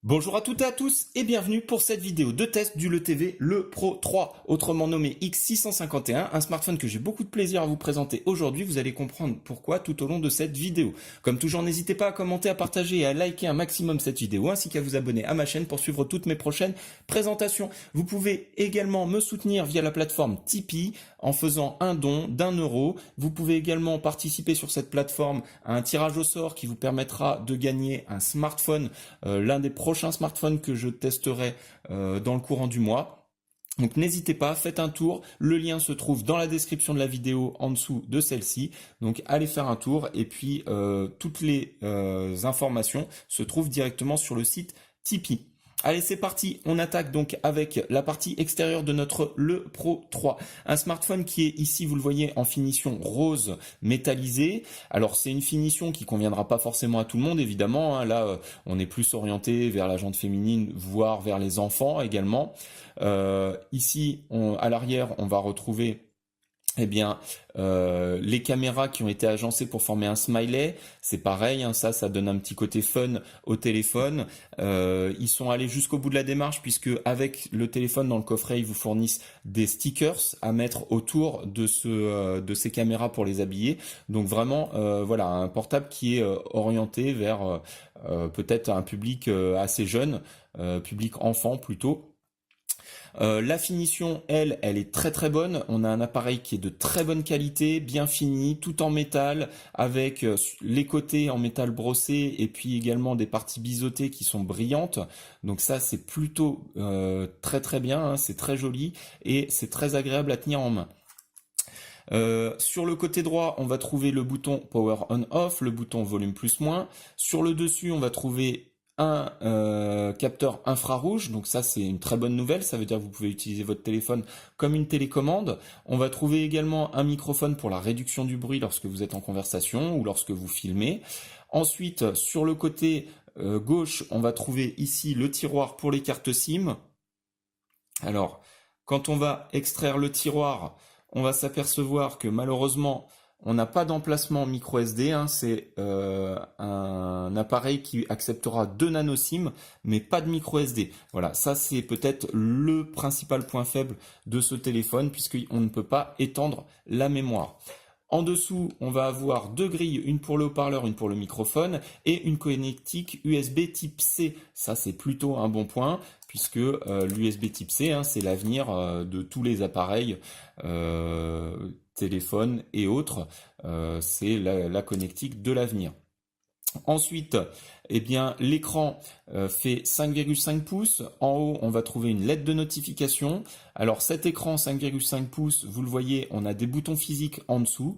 Bonjour à toutes et à tous et bienvenue pour cette vidéo de test du LeTV Le Pro 3, autrement nommé X651, un smartphone que j'ai beaucoup de plaisir à vous présenter aujourd'hui. Vous allez comprendre pourquoi tout au long de cette vidéo. Comme toujours, n'hésitez pas à commenter, à partager et à liker un maximum cette vidéo, ainsi qu'à vous abonner à ma chaîne pour suivre toutes mes prochaines présentations. Vous pouvez également me soutenir via la plateforme Tipeee en faisant un don d'1 €. Vous pouvez également participer sur cette plateforme à un tirage au sort qui vous permettra de gagner un smartphone, l'un des prochains smartphones que je testerai dans le courant du mois. Donc n'hésitez pas, faites un tour, le lien se trouve dans la description de la vidéo en dessous de celle-ci, donc allez faire un tour et puis toutes les informations se trouvent directement sur le site Tipeee. Allez, c'est parti, on attaque donc avec la partie extérieure de notre Le Pro 3. Un smartphone qui est ici, vous le voyez, en finition rose métallisée. Alors c'est une finition qui conviendra pas forcément à tout le monde, évidemment, hein. Là, on est plus orienté vers la jante féminine, voire vers les enfants également. Ici, à l'arrière, on va retrouver les caméras qui ont été agencées pour former un smiley. C'est pareil, hein, ça donne un petit côté fun au téléphone. Ils sont allés jusqu'au bout de la démarche puisque avec le téléphone dans le coffret, ils vous fournissent des stickers à mettre autour de ces caméras pour les habiller. Donc vraiment, voilà, un portable qui est orienté vers peut-être un public assez jeune, public enfant plutôt. La finition, elle est très très bonne. On a un appareil qui est de très bonne qualité, bien fini, tout en métal, avec les côtés en métal brossé et puis également des parties biseautées qui sont brillantes. Donc ça, c'est plutôt très très bien, hein, c'est très joli et c'est très agréable à tenir en main. Sur le côté droit, on va trouver le bouton Power On Off, le bouton Volume plus moins. Sur le dessus, on va trouver un capteur infrarouge, donc ça c'est une très bonne nouvelle, ça veut dire que vous pouvez utiliser votre téléphone comme une télécommande. On va trouver également un microphone pour la réduction du bruit lorsque vous êtes en conversation ou lorsque vous filmez. Ensuite, sur le côté gauche, on va trouver ici le tiroir pour les cartes SIM. Alors, quand on va extraire le tiroir, on va s'apercevoir que malheureusement, on n'a pas d'emplacement micro SD, hein, c'est un appareil qui acceptera 2 nano SIM, mais pas de micro SD. Voilà, ça c'est peut-être le principal point faible de ce téléphone, puisqu'on ne peut pas étendre la mémoire. En dessous, on va avoir 2 grilles, une pour le haut-parleur, une pour le microphone, et une connectique USB type C. Ça, c'est plutôt un bon point, puisque l'USB type C, hein, c'est l'avenir de tous les appareils, téléphones et autres. C'est la connectique de l'avenir. Ensuite, l'écran fait 5,5 pouces. En haut, on va trouver une LED de notification. Alors cet écran 5,5 pouces, vous le voyez, on a des boutons physiques en dessous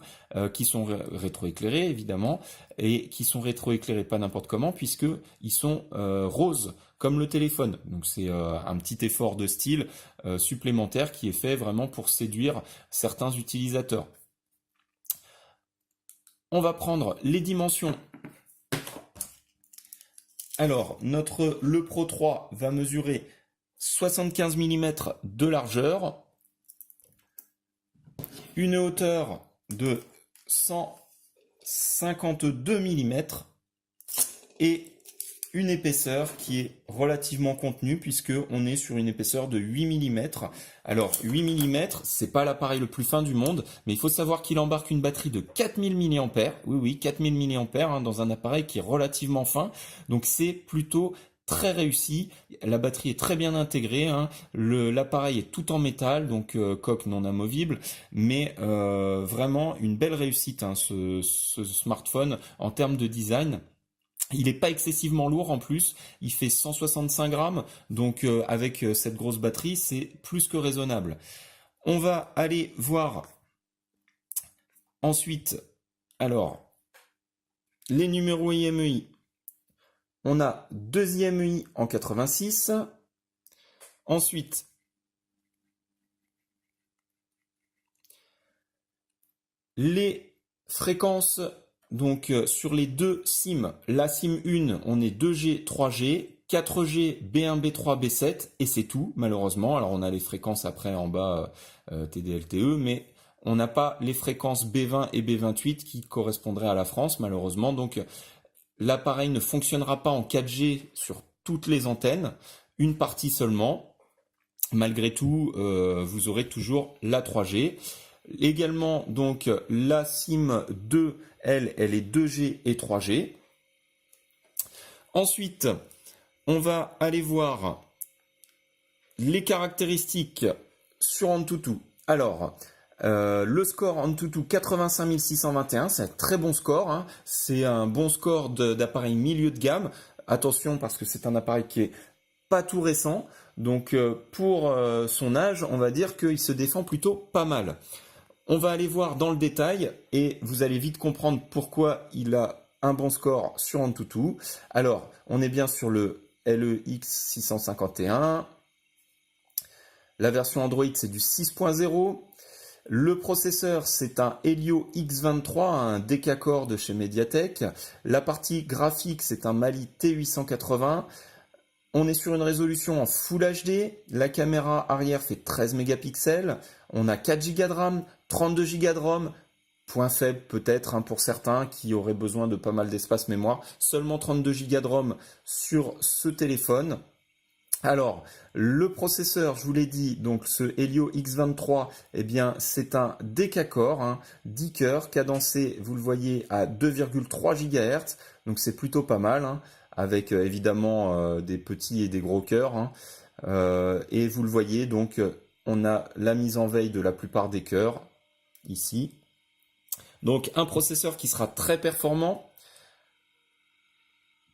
qui sont rétroéclairés évidemment et qui sont rétroéclairés pas n'importe comment puisque ils sont roses comme le téléphone. Donc c'est un petit effort de style supplémentaire qui est fait vraiment pour séduire certains utilisateurs. On va prendre les dimensions. Alors, Le Pro 3 va mesurer 75 mm de largeur, une hauteur de 152 mm et une épaisseur qui est relativement contenue puisque on est sur une épaisseur de 8 mm. Alors 8 mm, c'est pas l'appareil le plus fin du monde, mais il faut savoir qu'il embarque une batterie de 4000 mAh. Oui, 4000 mAh hein, dans un appareil qui est relativement fin. Donc c'est plutôt très réussi. La batterie est très bien intégrée, hein. L'appareil est tout en métal, donc coque non amovible, mais vraiment une belle réussite, hein, ce smartphone en termes de design. Il n'est pas excessivement lourd en plus, il fait 165 grammes, donc avec cette grosse batterie, c'est plus que raisonnable. On va aller voir ensuite, alors, les numéros IMEI. On a 2 IMEI en 86. Ensuite, les fréquences. Donc sur les deux SIM, la SIM 1, on est 2G, 3G, 4G, B1, B3, B7, et c'est tout, malheureusement. Alors on a les fréquences après en bas TD-LTE, mais on n'a pas les fréquences B20 et B28 qui correspondraient à la France, malheureusement. Donc l'appareil ne fonctionnera pas en 4G sur toutes les antennes, une partie seulement. Malgré tout, vous aurez toujours la 3G. Également, donc, la SIM 2, elle est 2G et 3G. Ensuite, on va aller voir les caractéristiques sur Antutu. Alors, le score Antutu 85 621, c'est un très bon score, hein. C'est un bon score d'appareil milieu de gamme. Attention parce que c'est un appareil qui est pas tout récent. Donc pour son âge, on va dire qu'il se défend plutôt pas mal. On va aller voir dans le détail et vous allez vite comprendre pourquoi il a un bon score sur Antutu. Alors, on est bien sur le LEX 651. La version Android, c'est du 6.0. Le processeur, c'est un Helio X23, un Decacore de chez Mediatek. La partie graphique, c'est un Mali T880. On est sur une résolution en Full HD. La caméra arrière fait 13 mégapixels. On a 4 Go de RAM, 32 Go de ROM. Point faible peut-être, hein, pour certains qui auraient besoin de pas mal d'espace mémoire. Seulement 32 Go de ROM sur ce téléphone. Alors, le processeur, je vous l'ai dit, donc ce Helio X23, eh bien, c'est un Decacore, hein, 10 cœurs, cadencé, vous le voyez, à 2,3 GHz. Donc c'est plutôt pas mal, hein, avec évidemment des petits et des gros cœurs, hein. Et vous le voyez, donc on a la mise en veille de la plupart des cœurs, ici. Donc un processeur qui sera très performant.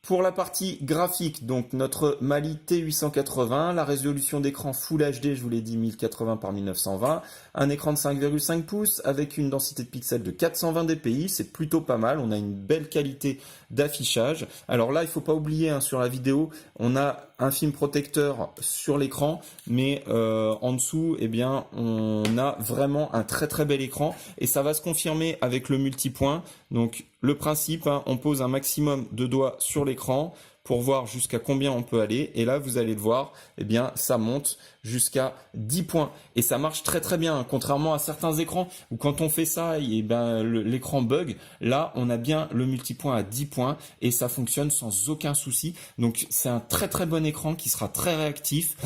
Pour la partie graphique, donc notre Mali T880, la résolution d'écran Full HD, je vous l'ai dit, 1080 par 1920, un écran de 5,5 pouces avec une densité de pixels de 420 dpi, c'est plutôt pas mal, on a une belle qualité d'affichage. Alors là, il ne faut pas oublier, hein, sur la vidéo, on a un film protecteur sur l'écran, mais en dessous, eh bien, on a vraiment un très très bel écran et ça va se confirmer avec le multipoint. Donc le principe, hein, on pose un maximum de doigts sur l'écran pour voir jusqu'à combien on peut aller. Et là, vous allez le voir, eh bien, ça monte jusqu'à 10 points. Et ça marche très très bien, hein, contrairement à certains écrans où quand on fait ça, eh ben, l'écran bug. Là, on a bien le multipoint à 10 points et ça fonctionne sans aucun souci. Donc c'est un très très bon écran qui sera très réactif.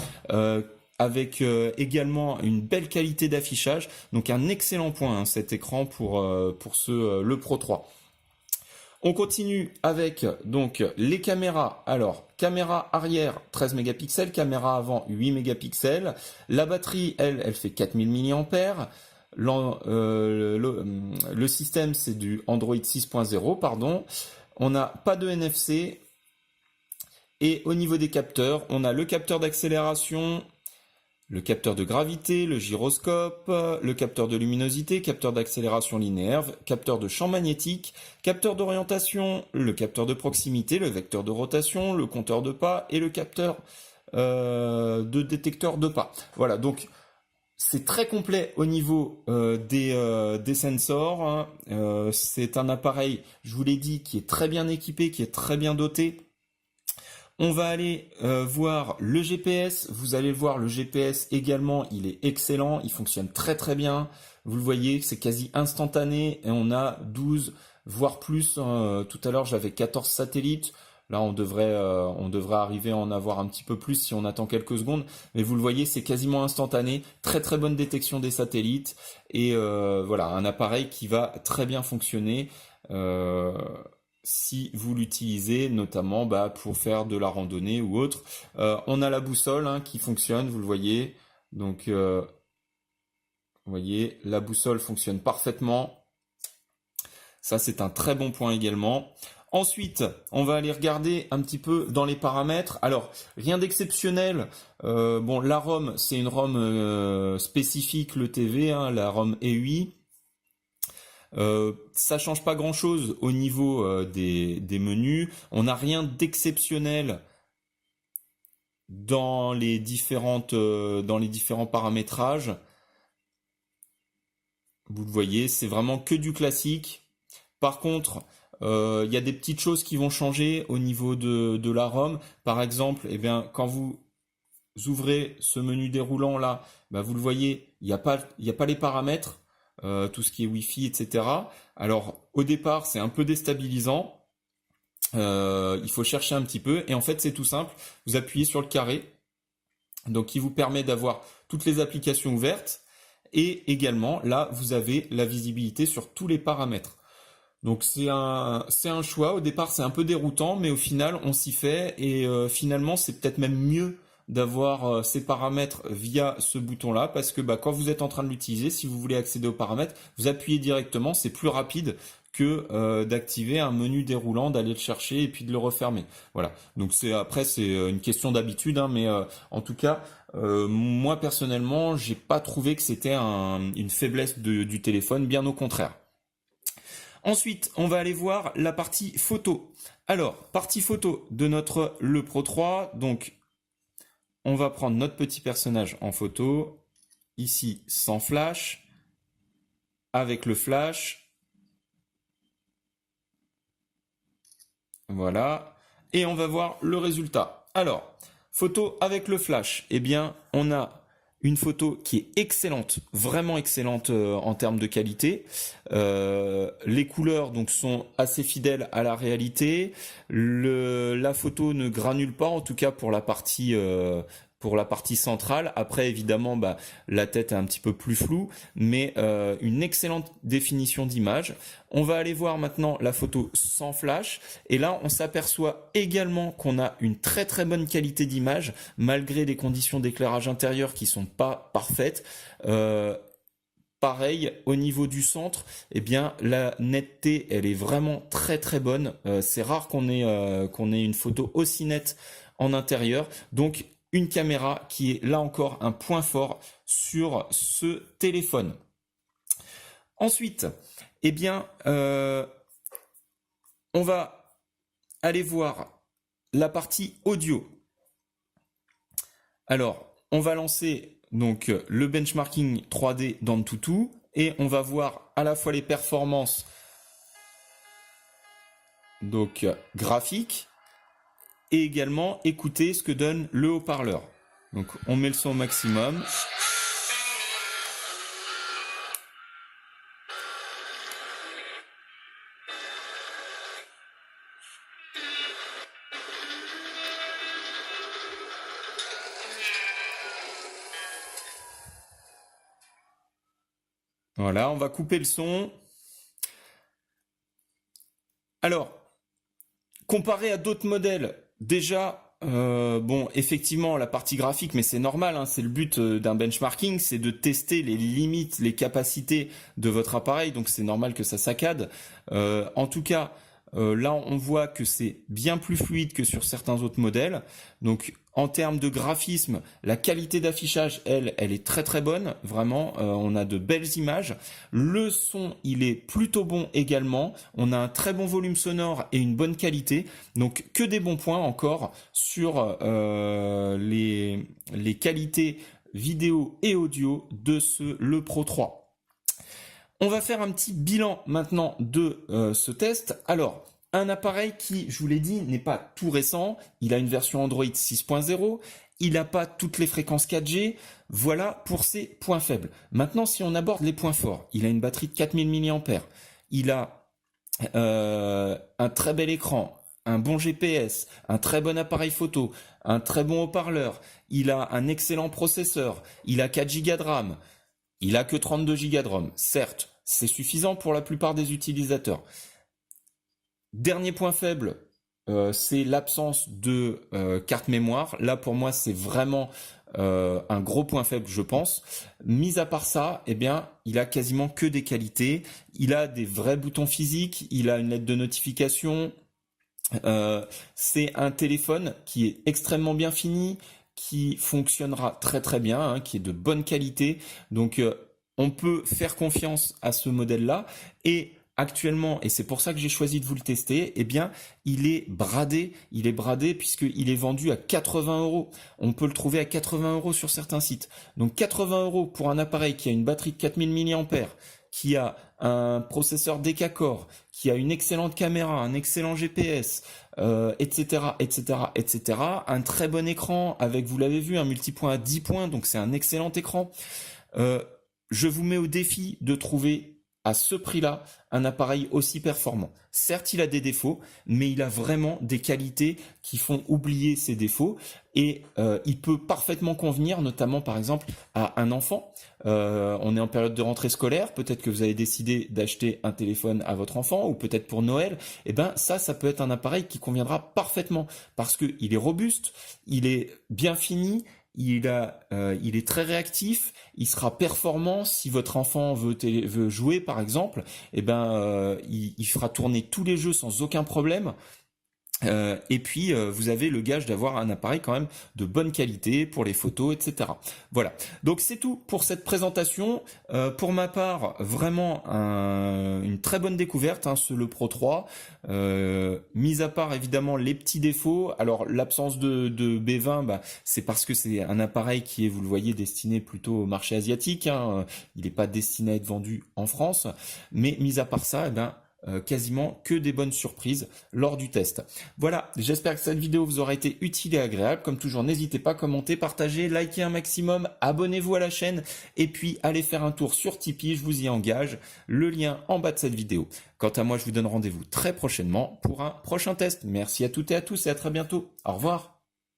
Avec également une belle qualité d'affichage, donc un excellent point, hein, cet écran pour le Pro 3. On continue avec donc les caméras. Alors, caméra arrière 13 mégapixels, caméra avant 8 mégapixels. La batterie, elle fait 4000 mAh. Le système, c'est du Android 6.0, pardon. On n'a pas de NFC. Et au niveau des capteurs, on a le capteur d'accélération, le capteur de gravité, le gyroscope, le capteur de luminosité, capteur d'accélération linéaire, capteur de champ magnétique, capteur d'orientation, le capteur de proximité, le vecteur de rotation, le compteur de pas et le capteur de détecteur de pas. Voilà, donc c'est très complet au niveau des sensors, hein. C'est un appareil, je vous l'ai dit, qui est très bien équipé, qui est très bien doté. On va aller voir le GPS. Vous allez voir le GPS également, il est excellent, il fonctionne très très bien. Vous le voyez, c'est quasi instantané et on a 12 voire plus. Tout à l'heure, j'avais 14 satellites. Là, on devrait arriver à en avoir un petit peu plus si on attend quelques secondes. Mais vous le voyez, c'est quasiment instantané. Très très bonne détection des satellites et voilà, un appareil qui va très bien fonctionner. Si vous l'utilisez notamment pour faire de la randonnée ou autre. On a la boussole, hein, qui fonctionne, vous le voyez. Donc, vous voyez, la boussole fonctionne parfaitement. Ça, c'est un très bon point également. Ensuite, on va aller regarder un petit peu dans les paramètres. Alors, rien d'exceptionnel. Bon, la ROM, c'est une ROM spécifique, le TV, hein, la ROM EUI. Ça change pas grand chose au niveau des menus. On n'a rien d'exceptionnel dans les différents paramétrages. Vous le voyez, c'est vraiment que du classique. Par contre, il y a des petites choses qui vont changer au niveau de la ROM. Par exemple, eh bien, quand vous ouvrez ce menu déroulant là, vous le voyez, il n'y a pas les paramètres. Tout ce qui est Wi-Fi, etc. Alors, au départ, c'est un peu déstabilisant. Il faut chercher un petit peu et en fait c'est tout simple. Vous appuyez sur le carré, donc qui vous permet d'avoir toutes les applications ouvertes et également là vous avez la visibilité sur tous les paramètres. Donc c'est un choix. Au départ c'est un peu déroutant, mais au final on s'y fait et finalement c'est peut-être même mieux d'avoir ces paramètres via ce bouton-là parce que bah, quand vous êtes en train de l'utiliser, si vous voulez accéder aux paramètres, vous appuyez directement, c'est plus rapide que d'activer un menu déroulant, d'aller le chercher et puis de le refermer. Voilà. Donc c'est une question d'habitude, hein, mais en tout cas moi personnellement j'ai pas trouvé que c'était une faiblesse du téléphone, bien au contraire. Ensuite, on va aller voir la partie photo. Alors, partie photo de notre Le Pro 3. Donc, on va prendre notre petit personnage en photo. Ici, sans flash. Avec le flash. Voilà. Et on va voir le résultat. Alors, photo avec le flash. Eh bien, on a une photo qui est excellente, vraiment excellente en termes de qualité. Les couleurs donc sont assez fidèles à la réalité. La photo ne granule pas, en tout cas pour la partie centrale. Après, évidemment, bah, la tête est un petit peu plus floue, mais une excellente définition d'image. On va aller voir maintenant la photo sans flash. Et là, on s'aperçoit également qu'on a une très très bonne qualité d'image, malgré des conditions d'éclairage intérieur qui sont pas parfaites. Pareil, au niveau du centre, eh bien la netteté, elle est vraiment très très bonne. C'est rare qu'on ait une photo aussi nette en intérieur. Donc une caméra qui est là encore un point fort sur ce téléphone. Ensuite, eh bien, on va aller voir la partie audio. Alors, on va lancer donc le benchmarking 3D d'Antutu et on va voir à la fois les performances donc graphiques et également écouter ce que donne le haut-parleur. Donc on met le son au maximum. Voilà, on va couper le son. Alors, comparé à d'autres modèles, déjà, bon, effectivement, la partie graphique, mais c'est normal, hein, c'est le but d'un benchmarking, c'est de tester les limites, les capacités de votre appareil, donc c'est normal que ça saccade. En tout cas, là, on voit que c'est bien plus fluide que sur certains autres modèles. Donc, en termes de graphisme, la qualité d'affichage, elle est très très bonne. Vraiment, on a de belles images. Le son, il est plutôt bon également. On a un très bon volume sonore et une bonne qualité. Donc, que des bons points encore sur les qualités vidéo et audio de Le Pro 3. On va faire un petit bilan maintenant de ce test. Alors, un appareil qui, je vous l'ai dit, n'est pas tout récent. Il a une version Android 6.0. Il n'a pas toutes les fréquences 4G. Voilà pour ses points faibles. Maintenant, si on aborde les points forts, il a une batterie de 4000 mAh. Il a un très bel écran, un bon GPS, un très bon appareil photo, un très bon haut-parleur. Il a un excellent processeur. Il a 4 Go de RAM. Il a que 32 Go de ROM. Certes, c'est suffisant pour la plupart des utilisateurs. Dernier point faible, c'est l'absence de carte mémoire. Là, pour moi, c'est vraiment un gros point faible, je pense. Mis à part ça, eh bien, il a quasiment que des qualités. Il a des vrais boutons physiques. Il a une lettre de notification. C'est un téléphone qui est extrêmement bien fini, qui fonctionnera très très bien, hein, qui est de bonne qualité. Donc, on peut faire confiance à ce modèle-là. Et actuellement, et c'est pour ça que j'ai choisi de vous le tester, eh bien, il est bradé puisqu'il est vendu à 80 €. On peut le trouver à 80 € sur certains sites. Donc 80 € pour un appareil qui a une batterie de 4000 mAh, qui a un processeur Deca-Core, qui a une excellente caméra, un excellent GPS, etc., etc., etc. Un très bon écran avec, vous l'avez vu, un multipoint à 10 points, donc c'est un excellent écran. Je vous mets au défi de trouver à ce prix-là un appareil aussi performant. Certes, il a des défauts, mais il a vraiment des qualités qui font oublier ses défauts et il peut parfaitement convenir, notamment par exemple à un enfant. On est en période de rentrée scolaire, peut-être que vous avez décidé d'acheter un téléphone à votre enfant ou peut-être pour Noël. Et ben ça peut être un appareil qui conviendra parfaitement parce que il est robuste, il est bien fini. Il est très réactif, il sera performant si votre enfant veut jouer par exemple, et ben il fera tourner tous les jeux sans aucun problème. Et puis vous avez le gage d'avoir un appareil quand même de bonne qualité pour les photos, etc. Voilà. Donc c'est tout pour cette présentation. Pour ma part, vraiment une très bonne découverte, hein, ce Le Pro 3. Mis à part évidemment les petits défauts. Alors l'absence de B20, bah, c'est parce que c'est un appareil qui est, vous le voyez, destiné plutôt au marché asiatique. Hein. Il n'est pas destiné à être vendu en France. Mais mis à part ça, eh ben quasiment que des bonnes surprises lors du test. Voilà, j'espère que cette vidéo vous aura été utile et agréable. Comme toujours, n'hésitez pas à commenter, partager, liker un maximum, abonnez-vous à la chaîne et puis allez faire un tour sur Tipeee, je vous y engage, le lien en bas de cette vidéo. Quant à moi, je vous donne rendez-vous très prochainement pour un prochain test. Merci à toutes et à tous et à très bientôt. Au revoir.